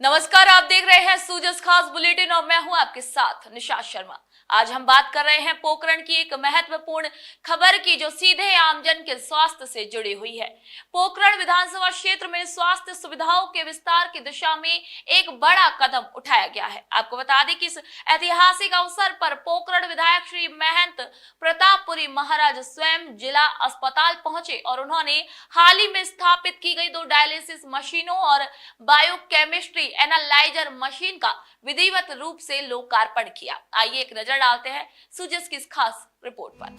नमस्कार, आप देख रहे हैं सूजस खास बुलेटिन और मैं हूं आपके साथ निशा शर्मा। आज हम बात कर रहे हैं पोकरण की एक महत्वपूर्ण खबर की जो सीधे आमजन के स्वास्थ्य से जुड़ी हुई है। पोकरण विधानसभा क्षेत्र में स्वास्थ्य सुविधाओं के विस्तार की दिशा में एक बड़ा कदम उठाया गया है। आपको बता दें कि इस ऐतिहासिक अवसर पर पोकरण विधायक श्री महंत प्रतापपुरी महाराज स्वयं जिला अस्पताल पहुंचे और उन्होंने हाल ही में स्थापित की गई 2 डायलिसिस मशीनों और बायोकेमिस्ट्री एनालाइजर मशीन का विधिवत रूप से लोकार्पण किया। आइए एक नजर डालते हैं सूजस की इस खास रिपोर्ट पर।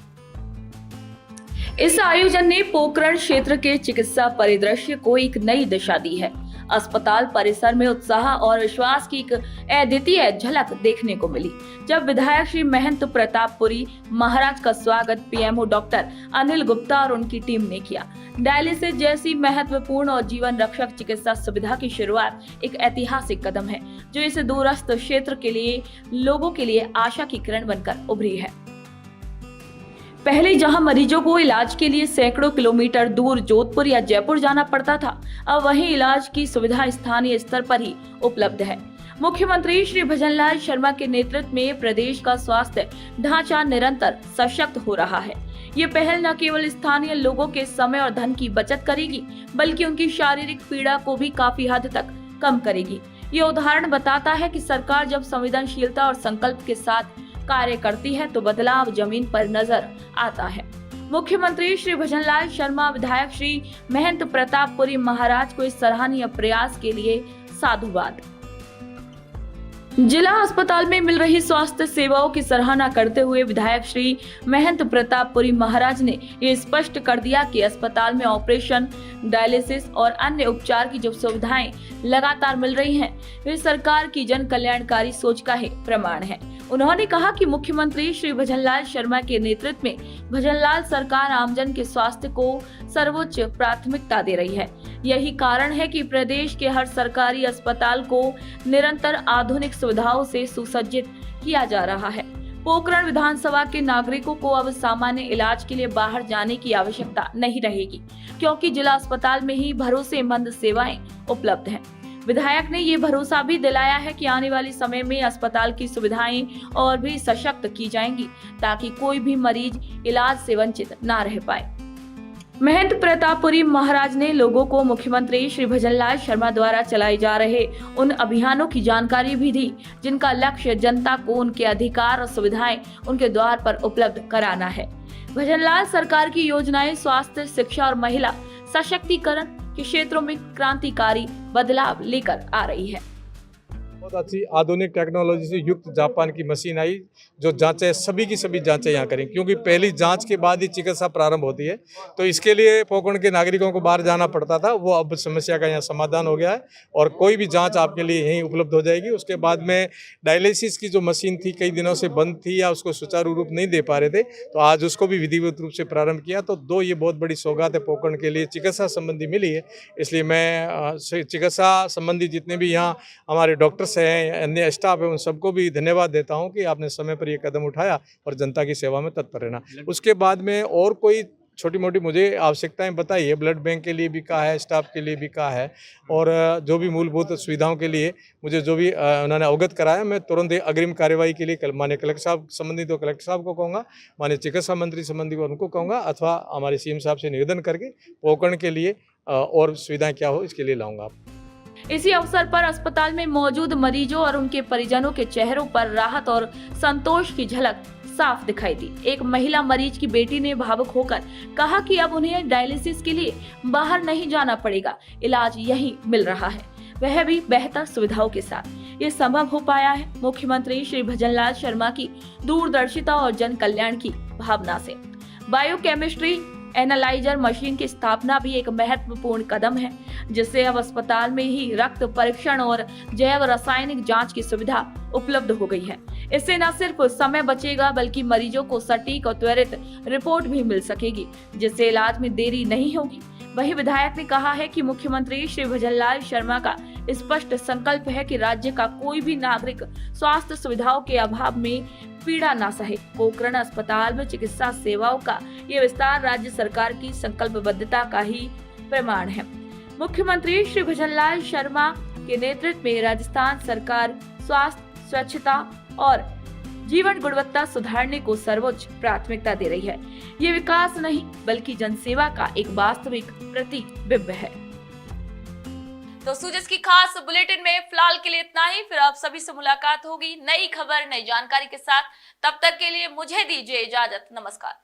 इस आयोजन ने पोकरण क्षेत्र के चिकित्सा परिदृश्य को एक नई दिशा दी है। अस्पताल परिसर में उत्साह और विश्वास की एक अद्वितीय झलक देखने को मिली जब विधायक श्री महंत प्रतापपुरी महाराज का स्वागत पीएमओ डॉक्टर अनिल गुप्ता और उनकी टीम ने किया। डायलिसिस जैसी महत्वपूर्ण और जीवन रक्षक चिकित्सा सुविधा की शुरुआत एक ऐतिहासिक कदम है जो इस दूरस्थ क्षेत्र के लिए लोगों के लिए आशा की किरण बनकर उभरी है। पहले जहां मरीजों को इलाज के लिए सैकड़ों किलोमीटर दूर जोधपुर या जयपुर जाना पड़ता था, अब वहीं इलाज की सुविधा स्थानीय स्तर पर ही उपलब्ध है। मुख्यमंत्री श्री भजनलाल शर्मा के नेतृत्व में प्रदेश का स्वास्थ्य ढांचा निरंतर सशक्त हो रहा है। ये पहल न केवल स्थानीय लोगों के समय और धन की बचत करेगी बल्कि उनकी शारीरिक पीड़ा को भी काफी हद तक कम करेगी। ये उदाहरण बताता है कि सरकार जब संवेदनशीलता और संकल्प के साथ कार्य करती है तो बदलाव जमीन पर नजर आता है। मुख्यमंत्री श्री भजनलाल शर्मा विधायक श्री महंत प्रतापपुरी महाराज को इस सराहनीय प्रयास के लिए साधुवाद। जिला अस्पताल में मिल रही स्वास्थ्य सेवाओं की सराहना करते हुए विधायक श्री महंत प्रतापपुरी महाराज ने ये स्पष्ट कर दिया कि अस्पताल में ऑपरेशन, डायलिसिस और अन्य उपचार की जो सुविधाएं लगातार मिल रही हैं, वे सरकार की जन कल्याणकारी सोच का ही प्रमाण है। उन्होंने कहा कि मुख्यमंत्री श्री भजनलाल शर्मा के नेतृत्व में भजनलाल सरकार आमजन के स्वास्थ्य को सर्वोच्च प्राथमिकता दे रही है। यही कारण है कि प्रदेश के हर सरकारी अस्पताल को निरंतर आधुनिक सुविधाओं से सुसज्जित किया जा रहा है। पोकरण विधानसभा के नागरिकों को अब सामान्य इलाज के लिए बाहर जाने की आवश्यकता नहीं रहेगी क्योंकि जिला अस्पताल में ही भरोसेमंद सेवाएं उपलब्ध हैं। विधायक ने ये भरोसा भी दिलाया है कि आने वाले समय में अस्पताल की सुविधाएं और भी सशक्त की जाएंगी ताकि कोई भी मरीज इलाज से वंचित न रह पाए। महंत प्रतापपुरी महाराज ने लोगों को मुख्यमंत्री श्री भजनलाल शर्मा द्वारा चलाए जा रहे उन अभियानों की जानकारी भी दी जिनका लक्ष्य जनता को उनके अधिकार और सुविधाएं उनके द्वार पर उपलब्ध कराना है। भजनलाल सरकार की योजनाएं स्वास्थ्य, शिक्षा और महिला सशक्तिकरण के क्षेत्रों में क्रांतिकारी बदलाव लेकर आ रही है। बहुत अच्छी आधुनिक टेक्नोलॉजी से युक्त जापान की मशीन आई जो जांचें सभी की सभी जांचें यहाँ करें क्योंकि पहली जांच के बाद ही चिकित्सा प्रारंभ होती है। तो इसके लिए पोकरण के नागरिकों को बाहर जाना पड़ता था, वो अब समस्या का यहाँ समाधान हो गया है और कोई भी जांच आपके लिए यहीं उपलब्ध हो जाएगी। उसके बाद में डायलिसिस की जो मशीन थी कई दिनों से बंद थी या उसको सुचारू रूप नहीं दे पा रहे थे, तो आज उसको भी विधिवत रूप से प्रारंभ किया। तो 2 ये बहुत बड़ी सौगात है पोकरण के लिए चिकित्सा संबंधी मिली है। इसलिए मैं चिकित्सा संबंधी जितने भी यहाँ हमारे डॉक्टर्स हैं, अन्य स्टाफ है, उन सबको भी धन्यवाद देता हूं कि आपने समय पर ये कदम उठाया और जनता की सेवा में तत्पर रहना। उसके बाद में और कोई छोटी मोटी मुझे आवश्यकताएं बताई है, ब्लड बैंक के लिए भी कहा है, स्टाफ के लिए भी कहा है और जो भी मूलभूत सुविधाओं के लिए मुझे जो भी उन्होंने अवगत कराया, मैं तुरंत अग्रिम कार्यवाही के लिए माननीय कलेक्टर साहब संबंधित तो कलेक्टर साहब को कहूँगा, माननीय चिकित्सा मंत्री संबंधी को उनको कहूँगा अथवा हमारे सीएम साहब से निवेदन करके पोकरण के लिए और सुविधाएं क्या हो इसके लिए लाऊंगा। इसी अवसर पर अस्पताल में मौजूद मरीजों और उनके परिजनों के चेहरों पर राहत और संतोष की झलक साफ दिखाई दी। एक महिला मरीज की बेटी ने भावुक होकर कहा कि अब उन्हें डायलिसिस के लिए बाहर नहीं जाना पड़ेगा, इलाज यहीं मिल रहा है, वह भी बेहतर सुविधाओं के साथ। ये संभव हो पाया है मुख्यमंत्री श्री भजनलाल शर्मा की दूरदर्शिता और जन कल्याण की भावना से। बायोकेमिस्ट्री एनालाइजर मशीन की स्थापना भी एक महत्वपूर्ण कदम है जिससे अब अस्पताल में ही रक्त परीक्षण और जैव रासायनिक जांच की सुविधा उपलब्ध हो गई है। इससे न सिर्फ समय बचेगा बल्कि मरीजों को सटीक और त्वरित रिपोर्ट भी मिल सकेगी जिससे इलाज में देरी नहीं होगी। वहीं विधायक ने कहा है कि मुख्यमंत्री श्री भजनलाल शर्मा का स्पष्ट संकल्प है कि राज्य का कोई भी नागरिक स्वास्थ्य सुविधाओं के अभाव में पीड़ा न सहे। पोकरण अस्पताल में चिकित्सा सेवाओं का ये विस्तार राज्य सरकार की संकल्पबद्धता का ही प्रमाण है। मुख्यमंत्री श्री भजनलाल शर्मा के नेतृत्व में राजस्थान सरकार स्वास्थ्य, स्वच्छता और जीवन गुणवत्ता सुधारने को सर्वोच्च प्राथमिकता दे रही है। ये विकास नहीं बल्कि जनसेवा का एक वास्तविक प्रतिबिंब है। तो सूजस की खास बुलेटिन में फिलहाल के लिए इतना ही। फिर आप सभी से मुलाकात होगी नई खबर, नई जानकारी के साथ। तब तक के लिए मुझे दीजिए इजाजत। नमस्कार।